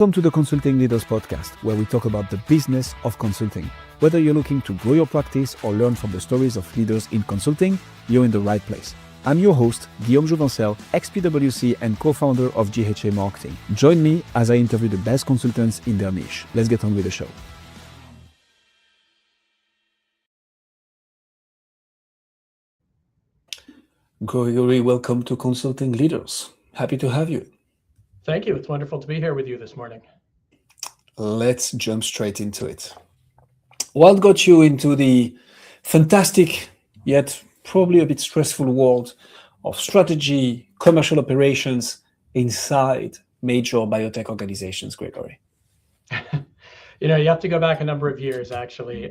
Welcome to the Consulting Leaders Podcast, where we talk about the business of consulting. Whether you're looking to grow your practice or learn from the stories of leaders in consulting, you're in the right place. I'm your host, Guillaume Jouvencel, ex-PwC and co-founder of GHA Marketing. Join me as I interview the best consultants in their niche. Let's get on with the show. Gregory, welcome to Consulting Leaders. Happy to have you. Thank you. It's wonderful to be here with you this morning. Let's jump straight into it. What got you into the fantastic, yet probably a bit stressful world of strategy, commercial operations inside major biotech organizations, Gregory? You have to go back a number of years, actually.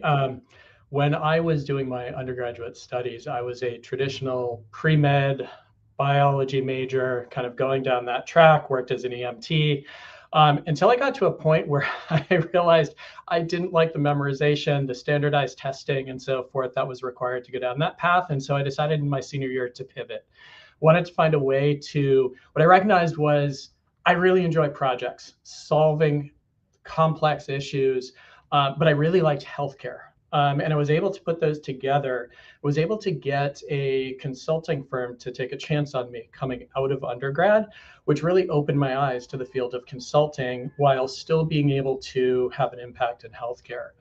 When I was doing my undergraduate studies, I was a traditional pre-med biology major, kind of going down that track, worked as an EMT, until I got to a point where I realized I didn't like the memorization, the standardized testing, and so forth that was required to go down that path. And so I decided in my senior year to pivot. Wanted to find a way to, what I recognized was I really enjoy projects, solving complex issues, but I really liked healthcare. And I was able to put those together, was able to get a consulting firm to take a chance on me coming out of undergrad, which really opened my eyes to the field of consulting while still being able to have an impact in healthcare.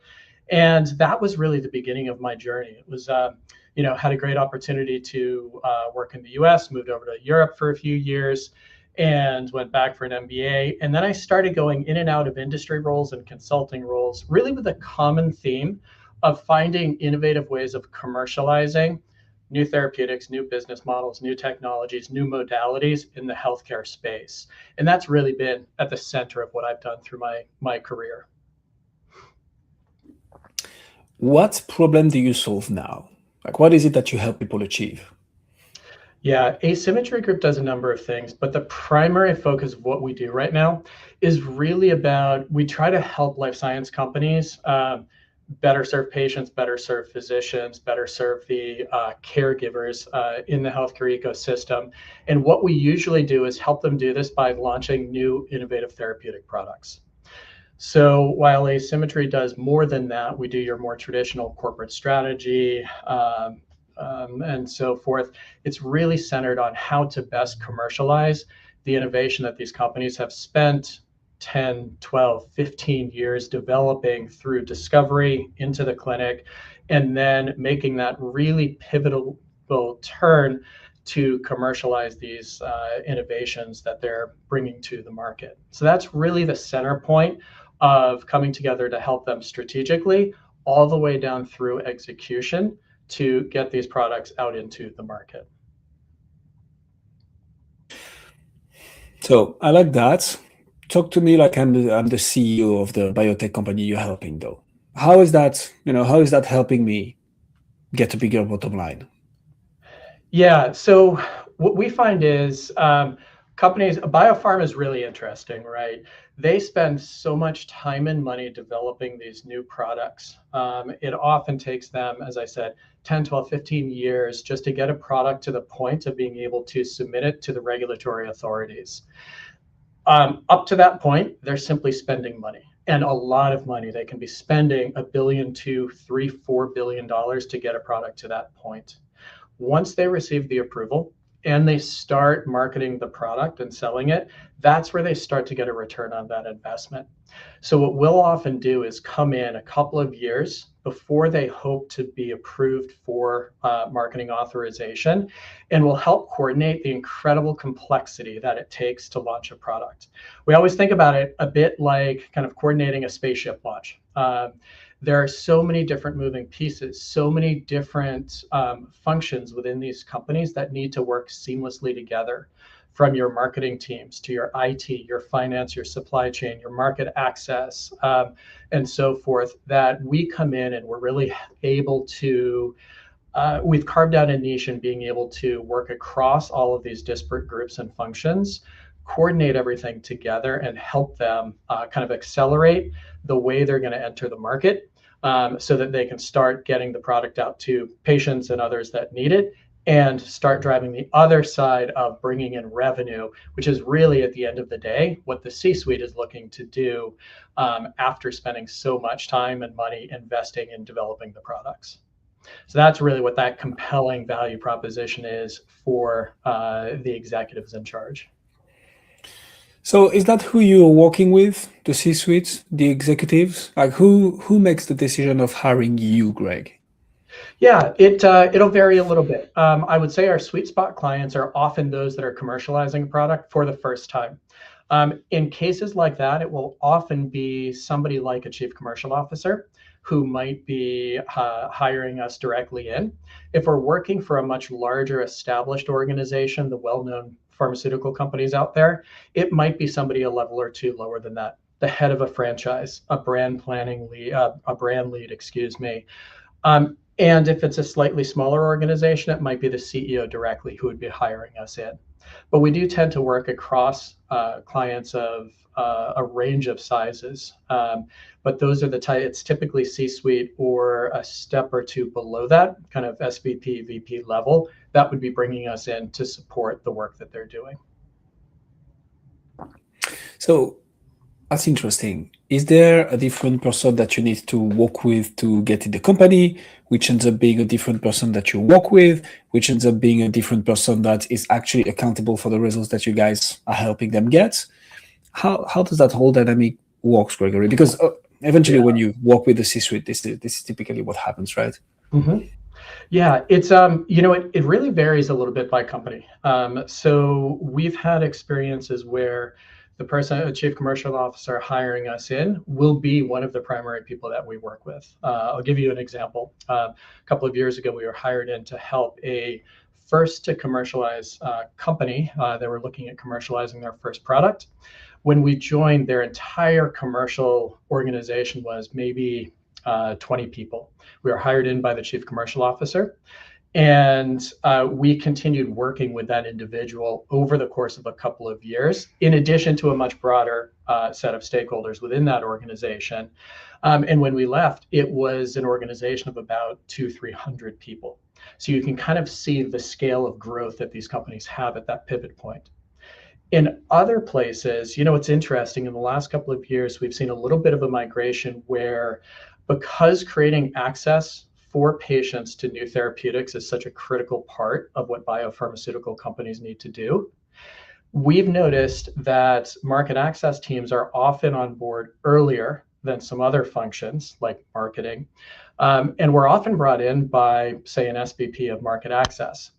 And that was really the beginning of my journey. It was, had a great opportunity to work in the US, moved over to Europe for a few years, and went back for an MBA. And then I started going in and out of industry roles and consulting roles, really with a common theme of finding innovative ways of commercializing new therapeutics, new business models, new technologies, new modalities in the healthcare space. And that's really been at the center of what I've done through my career. What problem do you solve now? Like, what is it that you help people achieve? Yeah, Asymmetry Group does a number of things, but the primary focus of what we do right now is really about, we try to help life science companies better serve patients, better serve physicians, better serve the caregivers in the healthcare ecosystem. And what we usually do is help them do this by launching new innovative therapeutic products. So while Asymmetry does more than that, we do your more traditional corporate strategy and so forth. It's really centered on how to best commercialize the innovation that these companies have spent 10, 12, 15 years developing through discovery into the clinic, and then making that really pivotal turn to commercialize these innovations that they're bringing to the market. So that's really the center point of coming together to help them strategically, all the way down through execution to get these products out into the market. So I like that. Talk to me like I'm the CEO of the biotech company you're helping, though. How is that, how is that helping me get a bigger bottom line? Yeah, so what we find is companies, biopharma is really interesting, right? They spend so much time and money developing these new products. It often takes them, as I said, 10, 12, 15 years just to get a product to the point of being able to submit it to the regulatory authorities. Up to that point, they're simply spending money, and a lot of money. They can be spending $1 billion to $3-4 billion to get a product to that point. Once they receive the approval and they start marketing the product and selling it, that's where they start to get a return on that investment. So what we'll often do is come in a couple of years before they hope to be approved for marketing authorization, and we'll help coordinate the incredible complexity that it takes to launch a product. We always think about it a bit like kind of coordinating a spaceship launch. There are so many different moving pieces, so many different functions within these companies that need to work seamlessly together, from your marketing teams to your IT, your finance, your supply chain, your market access, and so forth, that we come in and we're really able to, we've carved out a niche in being able to work across all of these disparate groups and functions, coordinate everything together, and help them kind of accelerate the way they're going to enter the market, so that they can start getting the product out to patients and others that need it, and start driving the other side of bringing in revenue, which is really at the end of the day what the C-suite is looking to do after spending so much time and money investing in developing the products. So that's really what that compelling value proposition is for the executives in charge. So is that who you're working with, the C-suites, the executives? Like who makes the decision of hiring you, Greg? Yeah, it'll vary a little bit. I would say our sweet spot clients are often those that are commercializing a product for the first time. In cases like that, it will often be somebody like a chief commercial officer who might be hiring us directly in. If we're working for a much larger established organization, the well-known pharmaceutical companies out there, it might be somebody a level or two lower than that. The head of a franchise, a brand planning lead, a brand lead, excuse me. And if it's a slightly smaller organization, it might be the CEO directly who would be hiring us in. But we do tend to work across clients of a range of sizes. But those are the type, it's typically C-suite or a step or two below that, kind of SVP, VP level, that would be bringing us in to support the work that they're doing. So that's interesting. Is there a different person that you need to work with to get in the company, which ends up being a different person that you work with, which ends up being a different person that is actually accountable for the results that you guys are helping them get? How does that whole dynamic work, Gregory? Because eventually when you work with the C-suite, this is typically what happens, right? Mm-hmm. Yeah, it's it really varies a little bit by company. So we've had experiences where the person, a chief commercial officer hiring us in, will be one of the primary people that we work with. I'll give you an example. A couple of years ago, we were hired in to help a first to commercialize company. They were looking at commercializing their first product. When we joined, their entire commercial organization was maybe 20 people. We were hired in by the chief commercial officer, and we continued working with that individual over the course of a couple of years, in addition to a much broader set of stakeholders within that organization. And when we left, it was an organization of about 200-300 people. So you can kind of see the scale of growth that these companies have at that pivot point. In other places, it's interesting, in the last couple of years, we've seen a little bit of a migration where, because creating access for patients to new therapeutics is such a critical part of what biopharmaceutical companies need to do, we've noticed that market access teams are often on board earlier than some other functions like marketing. And we're often brought in by, say, an SVP of market access.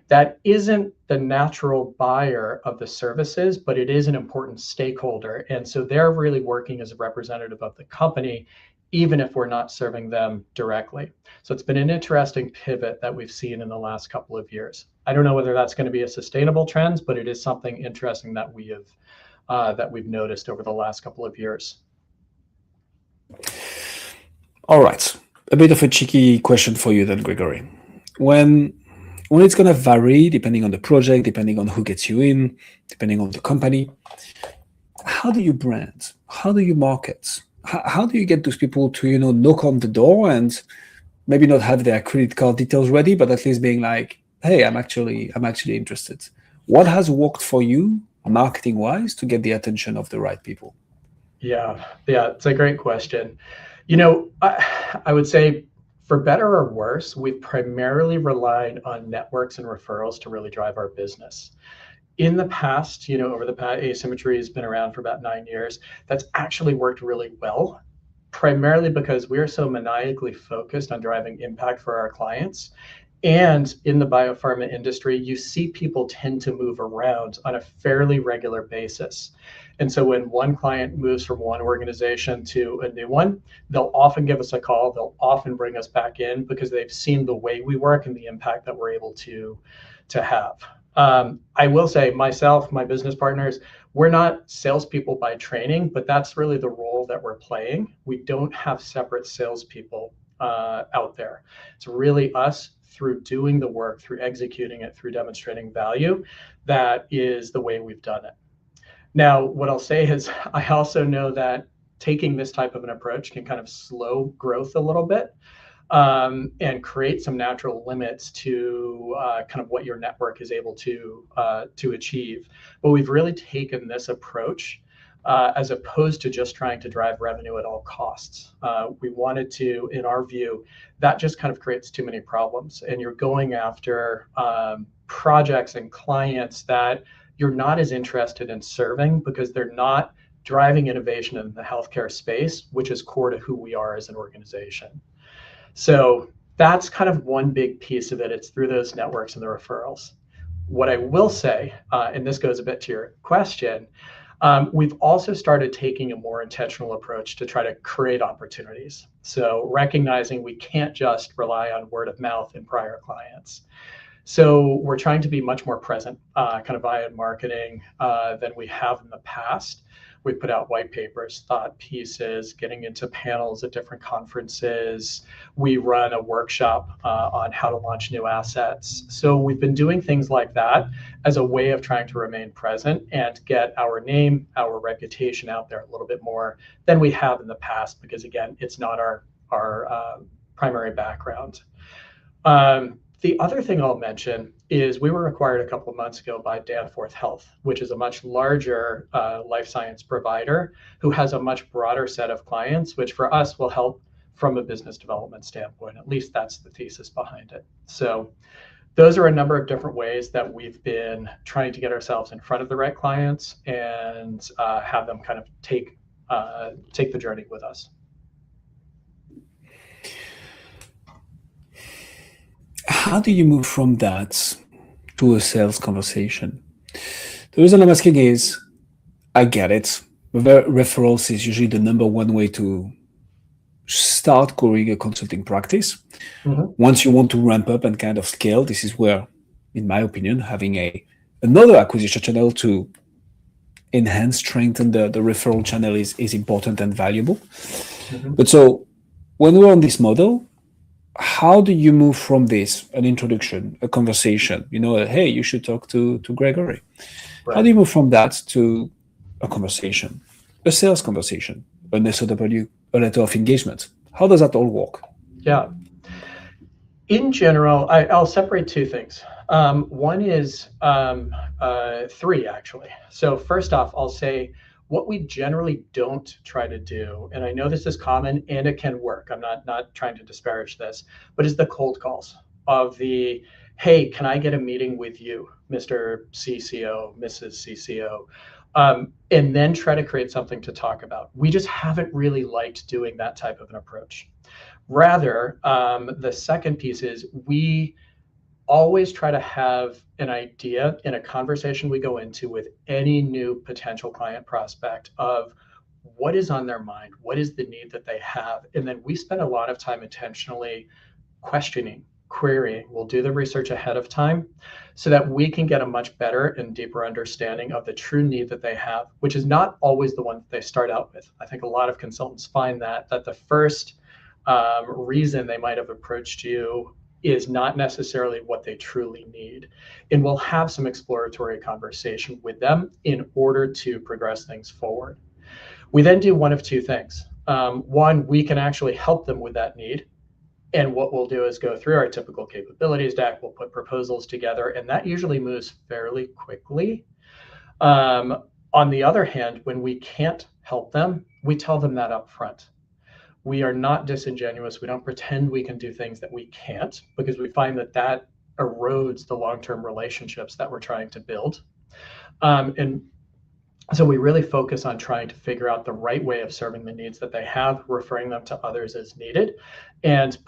That isn't the natural buyer of the services, but it is an important stakeholder. And so they're really working as a representative of the company, even if we're not serving them directly. So it's been an interesting pivot that we've seen in the last couple of years. I don't know whether that's going to be a sustainable trend, but it is something interesting that we've noticed over the last couple of years. All right, a bit of a cheeky question for you then, Gregory. When it's going to vary depending on the project, depending on who gets you in, depending on the company, how do you brand? How do you market? How do you get those people to, knock on the door and maybe not have their credit card details ready, but at least being like, hey, I'm actually interested. What has worked for you marketing wise to get the attention of the right people? Yeah, it's a great question. I would say, for better or worse, we've primarily relied on networks and referrals to really drive our business. In the past, over the past, Asymmetry has been around for about 9 years. That's actually worked really well, primarily because we are so maniacally focused on driving impact for our clients. And in the biopharma industry, you see people tend to move around on a fairly regular basis. And so when one client moves from one organization to a new one, they'll often give us a call. They'll often bring us back in because they've seen the way we work and the impact that we're able to have. I will say, myself, my business partners, we're not salespeople by training, but that's really the role that we're playing. We don't have separate salespeople out there. It's really us, through doing the work, through executing it, through demonstrating value. That is the way we've done it. Now, what I'll say is, I also know that taking this type of an approach can kind of slow growth a little bit. and create some natural limits to kind of what your network is able to achieve. But we've really taken this approach as opposed to just trying to drive revenue at all costs. We wanted to, in our view, that just kind of creates too many problems, and you're going after projects and clients that you're not as interested in serving because they're not driving innovation in the healthcare space, which is core to who we are as an organization. So that's kind of one big piece of it. It's through those networks and the referrals. What I will say, and this goes a bit to your question, we've also started taking a more intentional approach to try to create opportunities. So recognizing we can't just rely on word of mouth and prior clients. So we're trying to be much more present, kind of via marketing than we have in the past. We put out white papers, thought pieces, getting into panels at different conferences. We run a workshop on how to launch new assets. So we've been doing things like that as a way of trying to remain present and get our name, our reputation out there a little bit more than we have in the past, because again, it's not our primary background. The other thing I'll mention is we were acquired a couple of months ago by Danforth Health, which is a much larger life science provider who has a much broader set of clients, which for us will help from a business development standpoint. At least that's the thesis behind it. So those are a number of different ways that we've been trying to get ourselves in front of the right clients and have them kind of take the journey with us. How do you move from that to a sales conversation? The reason I'm asking is, I get it. Referrals is usually the number one way to start growing a consulting practice. Mm-hmm. Once you want to ramp up and kind of scale, this is where, in my opinion, having another acquisition channel to enhance, strengthen the referral channel is important and valuable. Mm-hmm. But so when we're on this model, how do you move from this, an introduction, a conversation, hey, you should talk to Gregory. Right. How do you move from that to a conversation, a sales conversation, an SOW, a letter of engagement? How does that all work? Yeah. In general, I'll separate two things. One is three, actually. So first off, I'll say what we generally don't try to do, and I know this is common and it can work, I'm not trying to disparage this, but is the cold calls of the, hey, can I get a meeting with you, Mr. CCO, Mrs. CCO? And then try to create something to talk about. We just haven't really liked doing that type of an approach. Rather, the second piece is we always try to have an idea in a conversation we go into with any new potential client prospect of what is on their mind, what is the need that they have. And then we spend a lot of time intentionally questioning, querying. We'll do the research ahead of time so that we can get a much better and deeper understanding of the true need that they have, which is not always the one that they start out with. I think a lot of consultants find that the first reason they might have approached you is not necessarily what they truly need. And we'll have some exploratory conversation with them in order to progress things forward. We then do one of two things. One, we can actually help them with that need. And what we'll do is go through our typical capabilities deck, we'll put proposals together, and that usually moves fairly quickly. On the other hand, when we can't help them, we tell them that up front. We are not disingenuous. We don't pretend we can do things that we can't, because we find that erodes the long-term relationships that we're trying to build. And so we really focus on trying to figure out the right way of serving the needs that they have, referring them to others as needed, and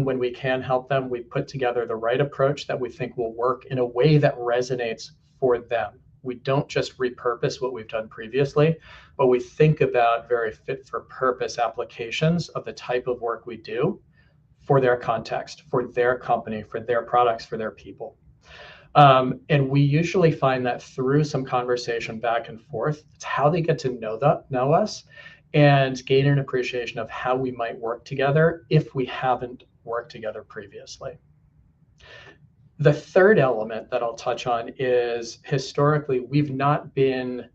when we can help them, we put together the right approach that we think will work in a way that resonates for them. We don't just repurpose what we've done previously, but we think about very fit for purpose applications of the type of work we do for their context, for their company, for their products, for their people. And we usually find that through some conversation back and forth, it's how they get to know us and gain an appreciation of how we might work together if we haven't worked together previously. The third element that I'll touch on is historically, we've not been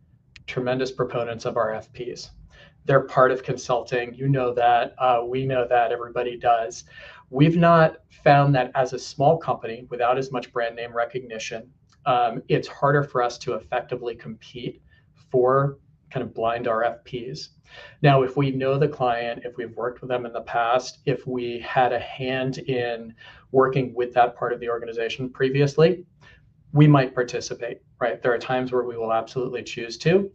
tremendous proponents of RFPs. They're part of consulting. You know that. We know that. Everybody does. We've not found that as a small company without as much brand name recognition, it's harder for us to effectively compete for kind of blind RFPs. Now, if we know the client, if we've worked with them in the past, if we had a hand in working with that part of the organization previously, we might participate, right? There are times where we will absolutely choose to,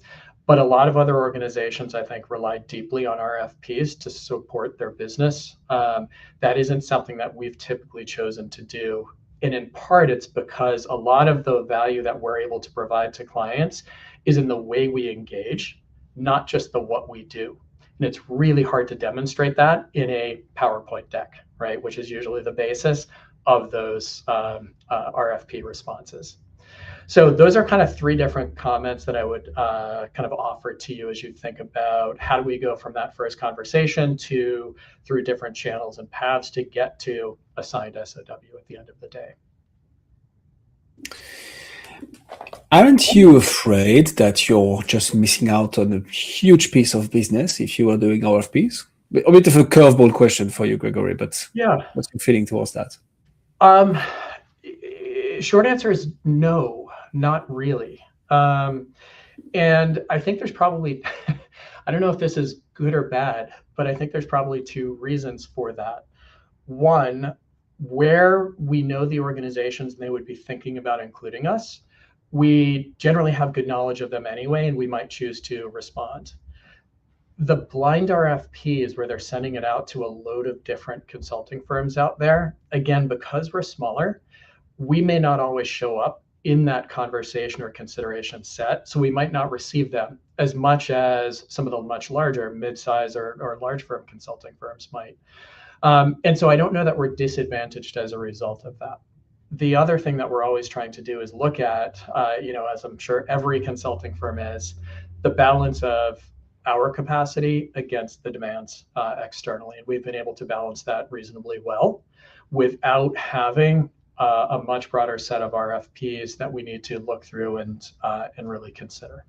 but a lot of other organizations, I think, rely deeply on RFPs to support their business. That isn't something that we've typically chosen to do. And in part, it's because a lot of the value that we're able to provide to clients is in the way we engage, not just the what we do. And it's really hard to demonstrate that in a PowerPoint deck, right? Which is usually the basis of those RFP responses. So those are kind of three different comments that I would kind of offer to you as you think about how do we go from that first conversation to through different channels and paths to get to a signed SOW at the end of the day. Aren't you afraid that you're just missing out on a huge piece of business if you are doing RFPs? A bit of a curveball question for you, Gregory, but yeah, what's your feeling towards that? Short answer is no, not really. And I think there's probably, I don't know if this is good or bad, but I think there's probably two reasons for that. One, where we know the organizations and they would be thinking about including us, we generally have good knowledge of them anyway, and we might choose to respond. The blind RFP is where they're sending it out to a load of different consulting firms out there. Again, because we're smaller, we may not always show up in that conversation or consideration set. So we might not receive them as much as some of the much larger mid-size or large firm consulting firms might. And so I don't know that we're disadvantaged as a result of that. The other thing that we're always trying to do is look at, as I'm sure every consulting firm is, the balance of our capacity against the demands externally. And we've been able to balance that reasonably well without having a much broader set of RFPs that we need to look through and really consider.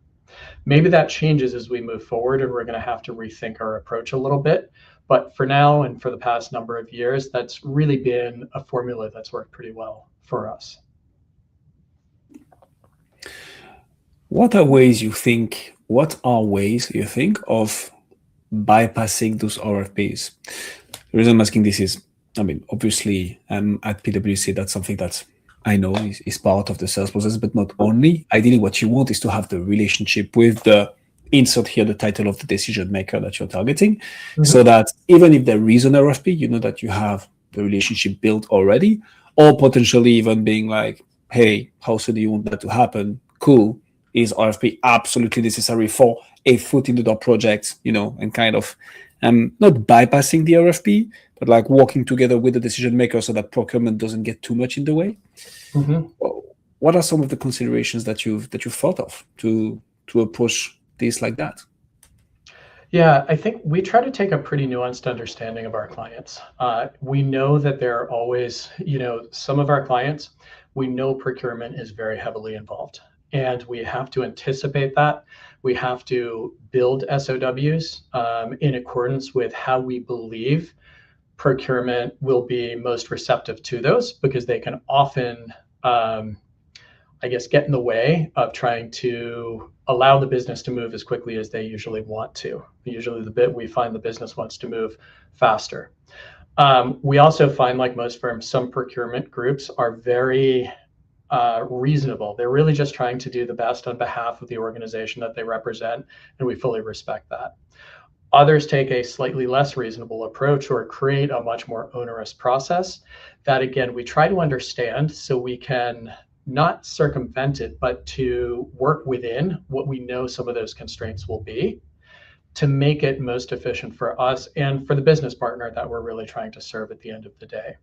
Maybe that changes as we move forward, and we're going to have to rethink our approach a little bit. But for now and for the past number of years, that's really been a formula that's worked pretty well for us. What are ways you think of bypassing those RFPs? The reason I'm asking this is, obviously, at PwC, that's something that I know is part of the sales process, but not only. Ideally, what you want is to have the relationship with the, insert here the title of the decision maker that you're targeting, so that even if there is an RFP, you know that you have the relationship built already, or potentially even being like, hey, how soon do you want that to happen? Cool. Is RFP absolutely necessary for a foot in the door project, and kind of not bypassing the RFP, but like working together with the decision maker so that procurement doesn't get too much in the way. What are some of the considerations that you've thought of to approach this like that? Yeah, I think we try to take a pretty nuanced understanding of our clients. We know that there are always, some of our clients, we know procurement is very heavily involved, and we have to anticipate that. We have to build SOWs in accordance with how we believe procurement will be most receptive to those, because they can often, get in the way of trying to allow the business to move as quickly as they usually want to. Usually we find the business wants to move faster. We also find, like most firms, some procurement groups are very reasonable. They're really just trying to do the best on behalf of the organization that they represent, and we fully respect that. Others take a slightly less reasonable approach or create a much more onerous process that, again, we try to understand so we can not circumvent it, but to work within what we know some of those constraints will be to make it most efficient for us and for the business partner that we're really trying to serve at the end of the day.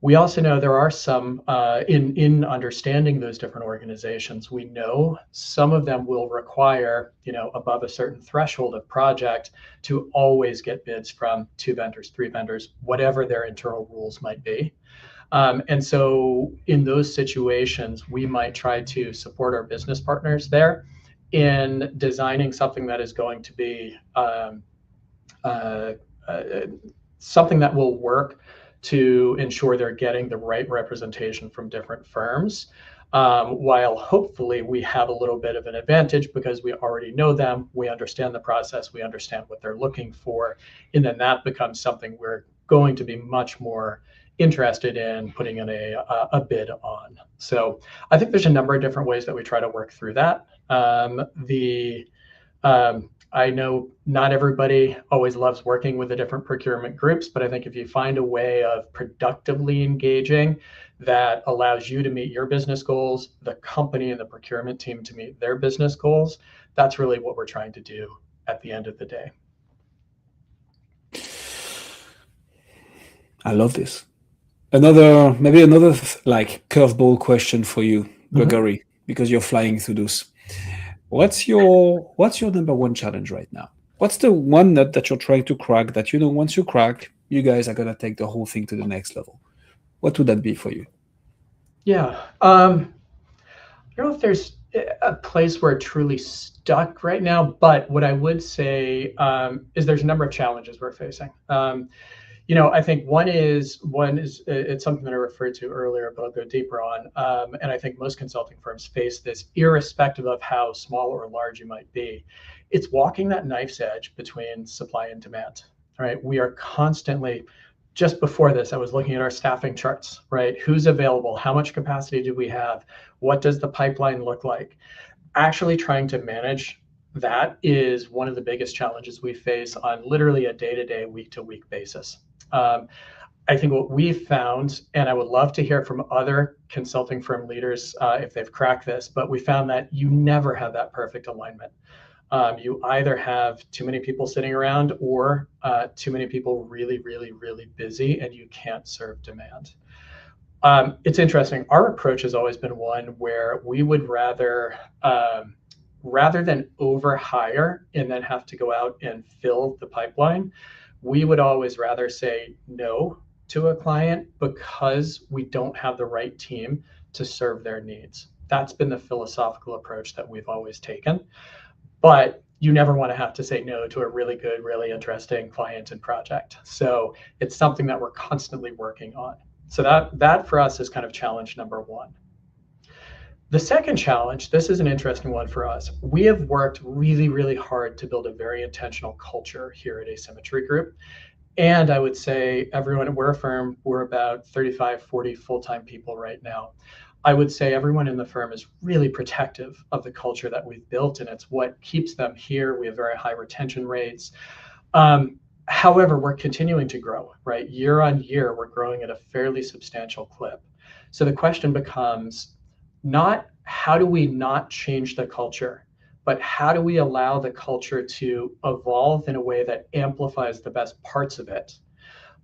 We also know there are some, in understanding those different organizations, we know some of them will require, above a certain threshold of project to always get bids from 2 vendors, 3 vendors, whatever their internal rules might be. And so in those situations, we might try to support our business partners there in designing something that is going to be uh, something that will work to ensure they're getting the right representation from different firms, while hopefully we have a little bit of an advantage because we already know them, we understand the process, we understand what they're looking for, and then that becomes something we're going to be much more interested in putting in a bid on. So I think there's a number of different ways that we try to work through that. I know not everybody always loves working with the different procurement groups, but I think if you find a way of productively engaging that allows you to meet your business goals, the company and the procurement team to meet their business goals, that's really what we're trying to do at the end of the day. I love this. Maybe another like curveball question for you, Gregory, because you're flying through those. What's your number one challenge right now? What's the one nut that you're trying to crack that you know once you crack, you guys are gonna take the whole thing to the next level? What would that be for you? Yeah. I don't know if there's a place where it truly stuck right now, but what I would say is there's a number of challenges we're facing. I think one is it's something that I referred to earlier, but I'll go deeper on. And I think most consulting firms face this, irrespective of how small or large you might be. It's walking that knife's edge between supply and demand. Right? We are constantly. Just before this, I was looking at our staffing charts. Right? Who's available? How much capacity do we have? What does the pipeline look like? Actually trying to manage that is one of the biggest challenges we face on literally a day-to-day, week-to-week basis. I think what we've found, and I would love to hear from other consulting firm leaders if they've cracked this, but we found that you never have that perfect alignment. You either have too many people sitting around or too many people really, really, really busy, and you can't serve demand. It's interesting. Our approach has always been one where we would rather than overhire and then have to go out and fill the pipeline, we would always rather say no to a client because we don't have the right team to serve their needs. That's been the philosophical approach that we've always taken. But you never want to have to say no to a really good, really interesting client and project. So it's something that we're constantly working on. So that for us is kind of challenge number one. The second challenge, this is an interesting one for us. We have worked really, really hard to build a very intentional culture here at Asymmetry Group. And I would say everyone, we're a firm, we're about 35, 40 full-time people right now. I would say everyone in the firm is really protective of the culture that we've built, and it's what keeps them here. We have very high retention rates. However, we're continuing to grow, right? Year on year, we're growing at a fairly substantial clip. So the question becomes not how do we not change the culture, but how do we allow the culture to evolve in a way that amplifies the best parts of it,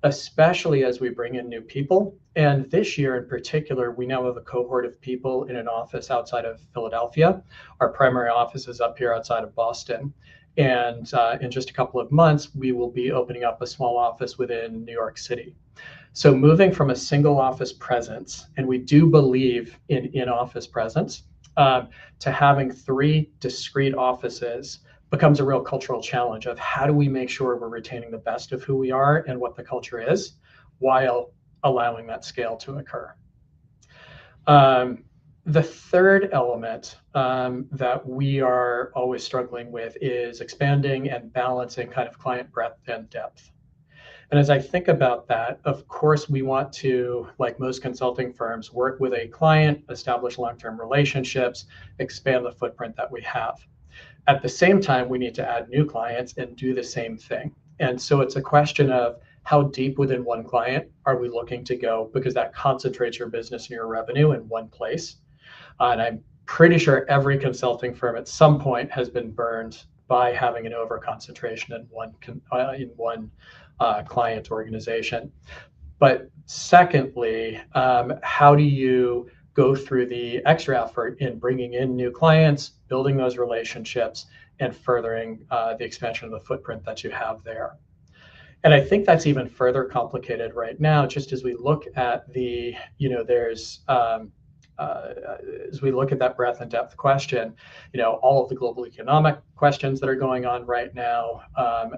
especially as we bring in new people. And this year in particular, we now have a cohort of people in an office outside of Philadelphia. Our primary office is up here outside of Boston. And in just a couple of months, we will be opening up a small office within New York City. So moving from a single office presence, and we do believe in in-office presence, to having 3 discrete offices becomes a real cultural challenge of how do we make sure we're retaining the best of who we are and what the culture is while allowing that scale to occur. The third element that we are always struggling with is expanding and balancing kind of client breadth and depth. And as I think about that, of course, we want to, like most consulting firms, work with a client, establish long-term relationships, expand the footprint that we have. At the same time, we need to add new clients and do the same thing. And so it's a question of how deep within one client are we looking to go, because that concentrates your business and your revenue in one place. And I'm pretty sure every consulting firm at some point has been burned by having an over concentration in one client organization. But secondly, how do you go through the extra effort in bringing in new clients, building those relationships, and furthering the expansion of the footprint that you have there? And I think that's even further complicated right now, just as we look at there's as we look at that breadth and depth question, all of the global economic questions that are going on right now,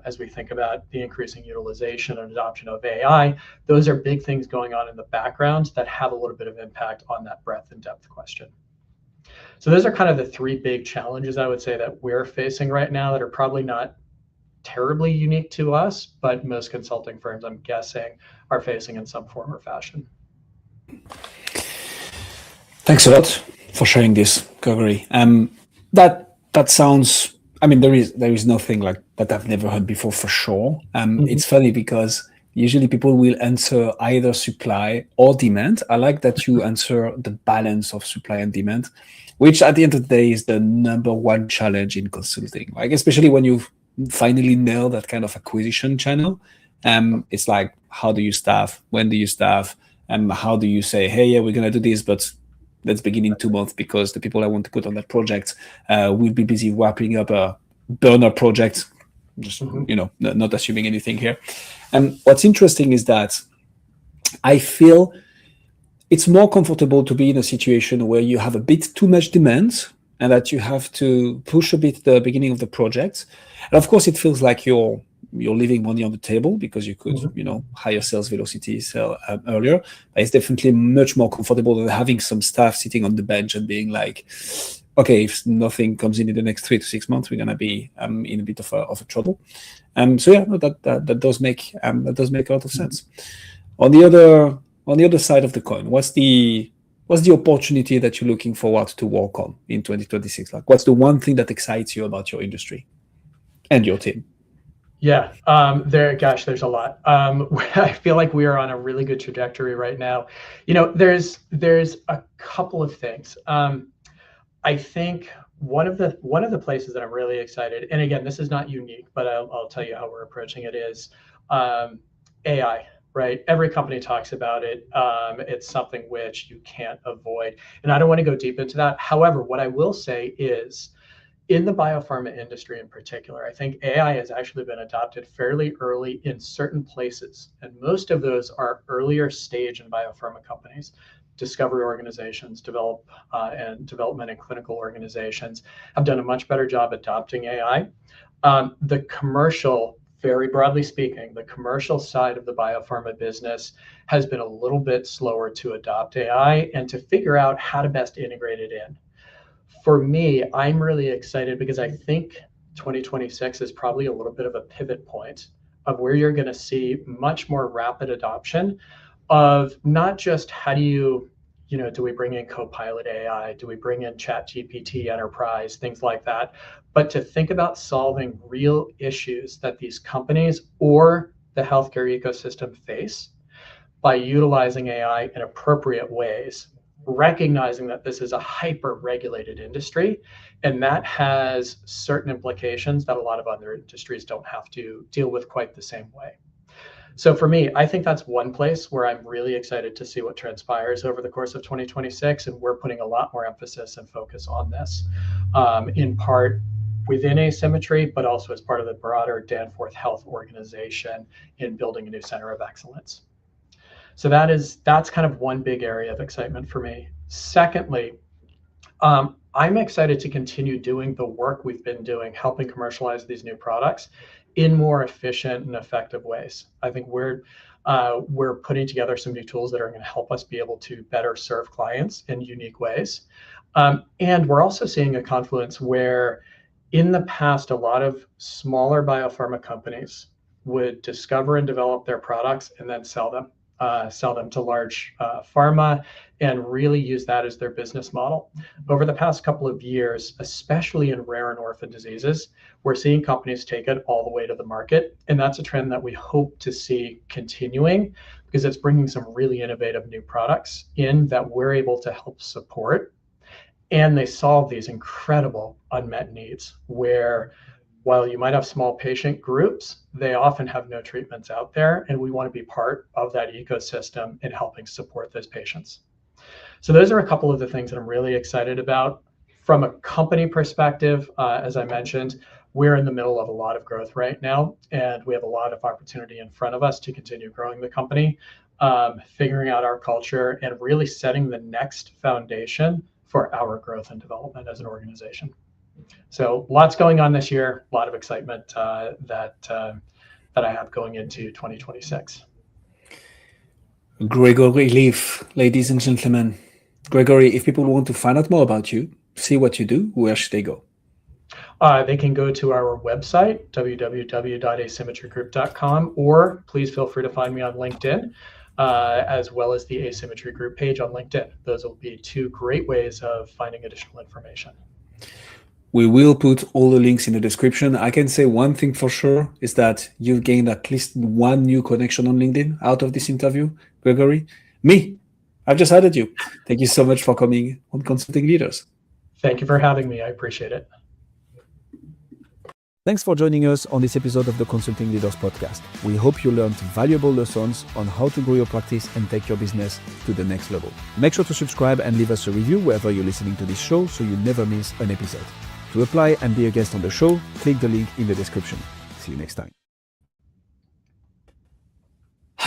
as we think about the increasing utilization and adoption of AI, those are big things going on in the background that have a little bit of impact on that breadth and depth question. So those are kind of the three big challenges I would say that we're facing right now that are probably not terribly unique to us, but most consulting firms, I'm guessing, are facing in some form or fashion. Thanks a lot for sharing this, Gregory. That sounds. I mean, there is nothing like that I've never heard before for sure. It's funny because usually people will answer either supply or demand. I like that you answer the balance of supply and demand, which at the end of the day is the number one challenge in consulting. Like especially when you've finally nailed that kind of acquisition channel. It's like, how do you staff? When do you staff? How do you say, hey, yeah, we're gonna do this, but let's begin in 2 months because the people I want to put on that project will be busy wrapping up a burner project. Just not assuming anything here. And what's interesting is that I feel it's more comfortable to be in a situation where you have a bit too much demand and that you have to push a bit the beginning of the project. And of course, it feels like you're leaving money on the table because you could, higher sales velocity, sell earlier. But it's definitely much more comfortable than having some staff sitting on the bench and being like, okay, if nothing comes in the next 3 to 6 months, we're gonna be in a bit of a trouble. So yeah, no, that does make a lot of sense. On the other side of the coin, what's the opportunity that you're looking forward to work on in 2026? Like, what's the one thing that excites you about your industry and your team? Yeah, there's a lot. I feel like we are on a really good trajectory right now. There's a couple of things. I think one of the places that I'm really excited, and again, this is not unique, but I'll tell you how we're approaching it is AI. Right, every company talks about it. It's something which you can't avoid, and I don't want to go deep into that. However, what I will say is, in the biopharma industry in particular, I think AI has actually been adopted fairly early in certain places. And most of those are earlier stage in biopharma companies. Discovery organizations, development and clinical organizations have done a much better job adopting AI. Very broadly speaking, the commercial side of the biopharma business has been a little bit slower to adopt AI and to figure out how to best integrate it in. For me, I'm really excited because I think 2026 is probably a little bit of a pivot point of where you're going to see much more rapid adoption of not just how do we bring in Copilot AI, do we bring in ChatGPT Enterprise, things like that, but to think about solving real issues that these companies or the healthcare ecosystem face by utilizing AI in appropriate ways, recognizing that this is a hyper-regulated industry, and that has certain implications that a lot of other industries don't have to deal with quite the same way. So for me, I think that's one place where I'm really excited to see what transpires over the course of 2026, and we're putting a lot more emphasis and focus on this, in part within Asymmetry, but also as part of the broader Danforth Health organization in building a new center of excellence. So that's kind of one big area of excitement for me. Secondly, I'm excited to continue doing the work we've been doing, helping commercialize these new products in more efficient and effective ways. I think we're putting together some new tools that are going to help us be able to better serve clients in unique ways. And we're also seeing a confluence where in the past, a lot of smaller biopharma companies would discover and develop their products and then sell them to large pharma and really use that as their business model. Over the past couple of years, especially in rare and orphan diseases, we're seeing companies take it all the way to the market. And that's a trend that we hope to see continuing because it's bringing some really innovative new products in that we're able to help support. And they solve these incredible unmet needs where while you might have small patient groups, they often have no treatments out there, and we want to be part of that ecosystem in helping support those patients. So those are a couple of the things that I'm really excited about. From a company perspective, as I mentioned, we're in the middle of a lot of growth right now, and we have a lot of opportunity in front of us to continue growing the company. figuring out our culture, and really setting the next foundation for our growth and development as an organization. So lots going on this year, a lot of excitement that I have going into 2026. Gregory Lief, ladies and gentlemen. Gregory, if people want to find out more about you, see what you do, where should they go? They can go to our website, www.asymmetrygroup.com, or please feel free to find me on LinkedIn, as well as the Asymmetry Group page on LinkedIn. Those will be two great ways of finding additional information. We will put all the links in the description. I can say one thing for sure is that you've gained at least one new connection on LinkedIn out of this interview, Gregory. Me, I've just added you. Thank you so much for coming on Consulting Leaders. Thank you for having me. I appreciate it. Thanks for joining us on this episode of the Consulting Leaders Podcast. We hope you learned valuable lessons on how to grow your practice and take your business to the next level. Make sure to subscribe and leave us a review wherever you're listening to this show so you never miss an episode. To apply and be a guest on the show, click the link in the description. See you next time.